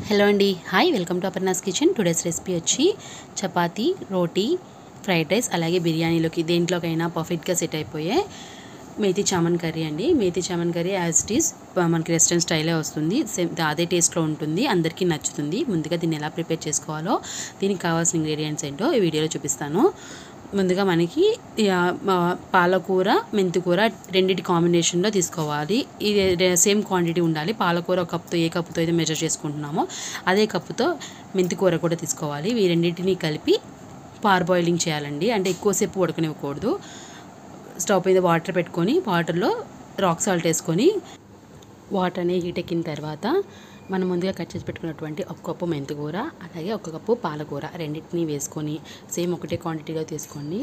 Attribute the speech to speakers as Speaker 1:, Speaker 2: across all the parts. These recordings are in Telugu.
Speaker 1: హలో అండి, hi, welcome to Aparna's kitchen. Today's recipe వచ్చి చపాతీ, రోటీ, ఫ్రైడ్ రైస్ అలాగే బిర్యానీలోకి దేంట్లోకైనా పర్ఫెక్ట్గా సెట్ అయిపోయే మేతి చామన్ కర్రీ అండి. Methi chaman curry as it is మనకి రెస్టారెంట్ స్టైలే వస్తుంది. సేమ్ అదే టేస్ట్లో ఉంటుంది, అందరికీ నచ్చుతుంది. ముందుగా దీన్ని ఎలా ప్రిపేర్ చేసుకోవాలో, దీనికి కావాల్సిన ఇంగ్రీడియంట్స్ ఏంటో ఈ వీడియోలో చూపిస్తాను. ముందుగా మనకి పాలకూర, మెంతికూర రెండింటి కాంబినేషన్లో తీసుకోవాలి. ఇది సేమ్ క్వాంటిటీ ఉండాలి. పాలకూర ఒక కప్తో ఏ కప్పుతో అయితే మెజర్ చేసుకుంటున్నామో అదే కప్పుతో మెంతికూర కూడా తీసుకోవాలి. ఈ రెండింటిని కలిపి పార్బాయిలింగ్ చేయాలండి. అంటే ఎక్కువసేపు ఉడకనివ్వకూడదు. స్టవ్ మీద వాటర్ పెట్టుకొని వాటర్లో రాక్ సాల్ట్ వేసుకొని వాటర్ అనేది హీట్ ఎక్కిన తర్వాత మనం ముందుగా కట్ చేసి పెట్టుకున్నటువంటి ఒక కప్పు మెంతికూర అలాగే ఒక కప్పు పాలకూర రెండింటిని వేసుకొని సేమ్ ఒకటే క్వాంటిటీలో తీసుకోండి.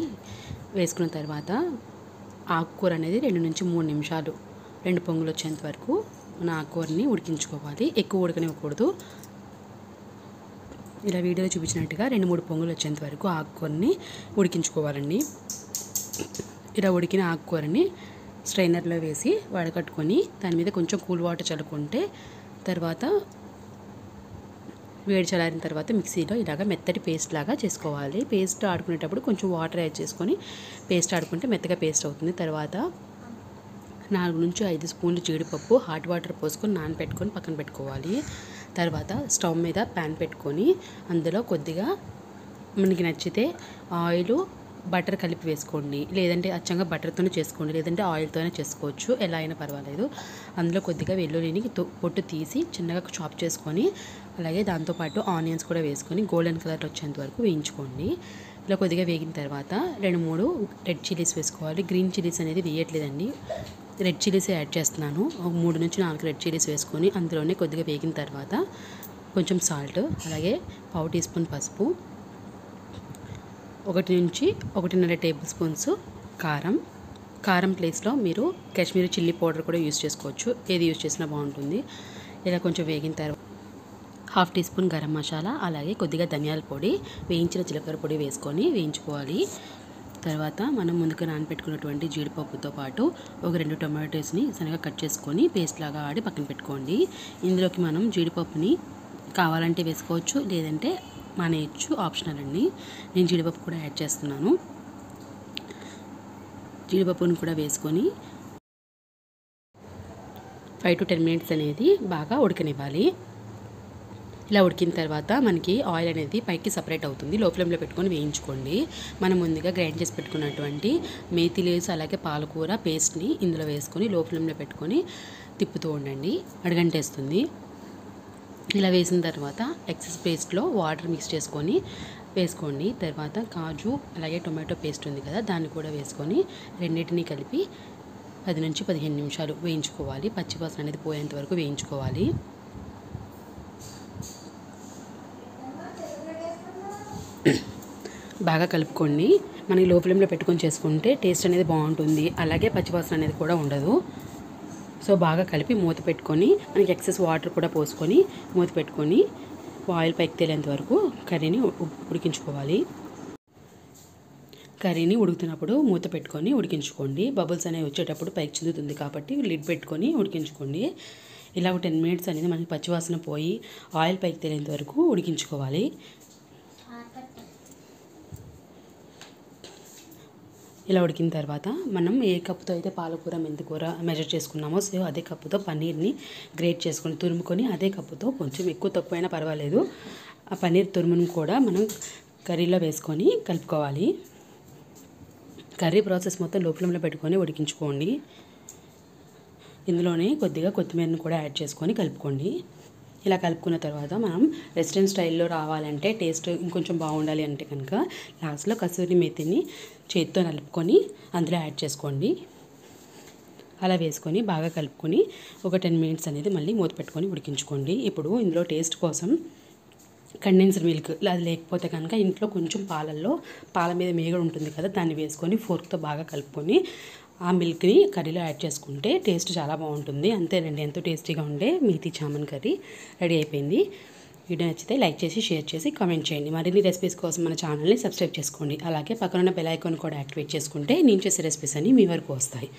Speaker 1: వేసుకున్న తర్వాత ఆకుకూర అనేది 2 నుంచి 3 నిమిషాలు 2 పొంగులు వచ్చేంత వరకు మన ఆకుకూరని ఉడికించుకోవాలి. ఎక్కువ ఉడకనివ్వకూడదు. ఇలా వీడియోలో చూపించినట్టుగా 2-3 పొంగులు వచ్చేంత వరకు ఆకుకూరని ఉడికించుకోవాలండి. ఇలా ఉడికిన ఆకుకూరని స్ట్రైనర్లో వేసి వడకట్టుకొని దాని మీద కొంచెం కూల్ వాటర్ చల్లుకుంటే తర్వాత వేడి చల్లారిన తర్వాత మిక్సీలో ఇలాగ మెత్తటి పేస్ట్ లాగా చేసుకోవాలి. పేస్ట్ ఆడుకునేటప్పుడు కొంచెం వాటర్ యాడ్ చేసుకొని పేస్ట్ ఆడుకుంటే మెత్తగా పేస్ట్ అవుతుంది. తర్వాత 4 నుంచి 5 స్పూన్లు జీడిపప్పు హాట్ వాటర్ పోసుకొని నానబెట్టుకొని పక్కన పెట్టుకోవాలి. తర్వాత స్టవ్ మీద ప్యాన్ పెట్టుకొని అందులో కొద్దిగా మనకి నచ్చితే ఆయిల్, బటర్ కలిపి వేసుకోండి. లేదంటే అచ్చంగా బటర్తోనే చేసుకోండి, లేదంటే ఆయిల్తోనే చేసుకోవచ్చు, ఎలా అయినా పర్వాలేదు. అందులో కొద్దిగా వెల్లుల్లిని పొట్టు తీసి చిన్నగా చాప్ చేసుకొని అలాగే దాంతోపాటు ఆనియన్స్ కూడా వేసుకొని గోల్డెన్ కలర్ వచ్చేంత వరకు వేయించుకోండి. ఇలా కొద్దిగా వేగిన తర్వాత 2-3 రెడ్ చిల్లీస్ వేసుకోవాలి. గ్రీన్ చిల్లీస్ అనేది వేయట్లేదండి, రెడ్ చిల్లీస్ యాడ్ చేస్తున్నాను. 3 నుంచి 4 రెడ్ చిల్లీస్ వేసుకొని అందులోనే కొద్దిగా వేగిన తర్వాత కొంచెం సాల్ట్ అలాగే 1/2 టీ స్పూన్ పసుపు, 1 నుంచి 1.5 టేబుల్ స్పూన్స్ కారం ప్లేస్లో మీరు కాశ్మీరీ చిల్లీ పౌడర్ కూడా యూజ్ చేసుకోవచ్చు, ఏది యూజ్ చేసినా బాగుంటుంది. ఇలా కొంచెం వేగిన తర్వాత 1/2 టీ స్పూన్ గరం మసాలా అలాగే కొద్దిగా ధనియాల పొడి, వేయించిన జీలకర్ర పొడి వేసుకొని వేయించుకోవాలి. తర్వాత మనం ముందుగా నానబెట్టుకున్నటువంటి జీడిపప్పుతో పాటు ఒక 2 టొమాటోస్ని సన్నగా కట్ చేసుకొని పేస్ట్ లాగా ఆడి పక్కన పెట్టుకోండి. ఇందులోకి మనం జీడిపప్పుని కావాలంటే వేసుకోవచ్చు, లేదంటే మానేయచ్చు, ఆప్షనల్ అండి. నేను జీడిపప్పు కూడా యాడ్ చేస్తున్నాను. జీడిపప్పును కూడా వేసుకొని 5 to 10 మినిట్స్ అనేది బాగా ఉడకనివ్వాలి. ఇలా ఉడికిన తర్వాత మనకి ఆయిల్ అనేది పైకి సపరేట్ అవుతుంది. లో ఫ్లేమ్లో పెట్టుకొని వేయించుకోండి. మనం ముందుగా గ్రైండ్ చేసి పెట్టుకున్నటువంటి మేతి లీవ్స్ అలాగే పాలకూర పేస్ట్ని ఇందులో వేసుకొని లో ఫ్లేమ్లో పెట్టుకొని తిప్పుతూ ఉండండి, అడుగంటేస్తుంది. ఇలా వేసిన తర్వాత ఎక్సెస్ పేస్ట్లో వాటర్ మిక్స్ చేసుకొని వేసుకోండి. తర్వాత కాజు అలాగే టొమాటో పేస్ట్ ఉంది కదా, దాన్ని కూడా వేసుకొని రెండింటిని కలిపి 10 నుంచి 15 నిమిషాలు వేయించుకోవాలి. పచ్చివాసన అనేది పోయేంత వరకు వేయించుకోవాలి. బాగా కలుపుకోండి. మనకి లో ఫ్లేమ్లో పెట్టుకొని చేసుకుంటే టేస్ట్ అనేది బాగుంటుంది, అలాగే పచ్చివాసన అనేది కూడా ఉండదు. సో బాగా కలిపి మూత పెట్టుకొని మనకి ఎక్సెస్ వాటర్ కూడా పోసుకొని మూత పెట్టుకొని ఆయిల్ పైకి తేలేంత వరకు కర్రీని ఉడికించుకోవాలి. కర్రీని ఉడుకుతున్నప్పుడు మూత పెట్టుకొని ఉడికించుకోండి. బబుల్స్ అనేవి వచ్చేటప్పుడు పైకి చిందుతుంది కాబట్టి లిడ్ పెట్టుకొని ఉడికించుకోండి. ఇలా 10 మినిట్స్ అనేది మనకి పచ్చివాసన పోయి ఆయిల్ పైకి తేలేంత వరకు ఉడికించుకోవాలి. ఇలా ఉడికిన తర్వాత మనం ఏ కప్పుతో అయితే పాలకూర, మెంతికూర మెజర్ చేసుకున్నామో సో అదే కప్పుతో పన్నీర్ని గ్రేట్ చేసుకొని తురుముకొని అదే కప్పుతో కొంచెం ఎక్కువ తక్కువైనా పర్వాలేదు ఆ పన్నీర్ తురుమును కూడా మనం కర్రీలో వేసుకొని కలుపుకోవాలి. కర్రీ ప్రాసెస్ మొత్తం లో ఫ్లేమ్లో పెట్టుకొని ఉడికించుకోండి. ఇందులోనే కొద్దిగా కొత్తిమీరను కూడా యాడ్ చేసుకొని కలుపుకోండి. ఇలా కలుపుకున్న తర్వాత మనం రెస్టారెంట్ స్టైల్లో రావాలంటే టేస్ట్ ఇంకొంచెం బాగుండాలి అంటే కనుక లాస్ట్లో కసూరి మేతిని చేతితో నలుపుకొని అందులో యాడ్ చేసుకోండి. అలా వేసుకొని బాగా కలుపుకొని ఒక 10 మినిట్స్ అనేది మళ్ళీ మూత పెట్టుకొని ఉడికించుకోండి. ఇప్పుడు ఇందులో టేస్ట్ కోసం కండెన్స్డ్ మిల్క్, అది లేకపోతే కనుక ఇంట్లో కొంచెం పాల మీద మీగడ ఉంటుంది కదా, దాన్ని వేసుకొని ఫోర్క్తో బాగా కలుపుకొని ఆ మిల్క్ని కర్రీలో యాడ్ చేసుకుంటే టేస్ట్ చాలా బాగుంటుంది. అంతేనండి, ఎంతో టేస్టీగా ఉండే మేతి చామన్ కర్రీ రెడీ అయిపోయింది. వీడియో నచ్చితే లైక్ చేసి షేర్ చేసి కామెంట్ చేయండి. మరిన్ని రెసిపీస్ కోసం మన ఛానల్ని సబ్స్క్రైబ్ చేసుకోండి. అలాగే పక్కనున్న బెల్ ఐకాన్ కూడా యాక్టివేట్ చేసుకుంటే నేను చేసే రెసిపీస్ అన్నీ మీ వరకు వస్తాయి.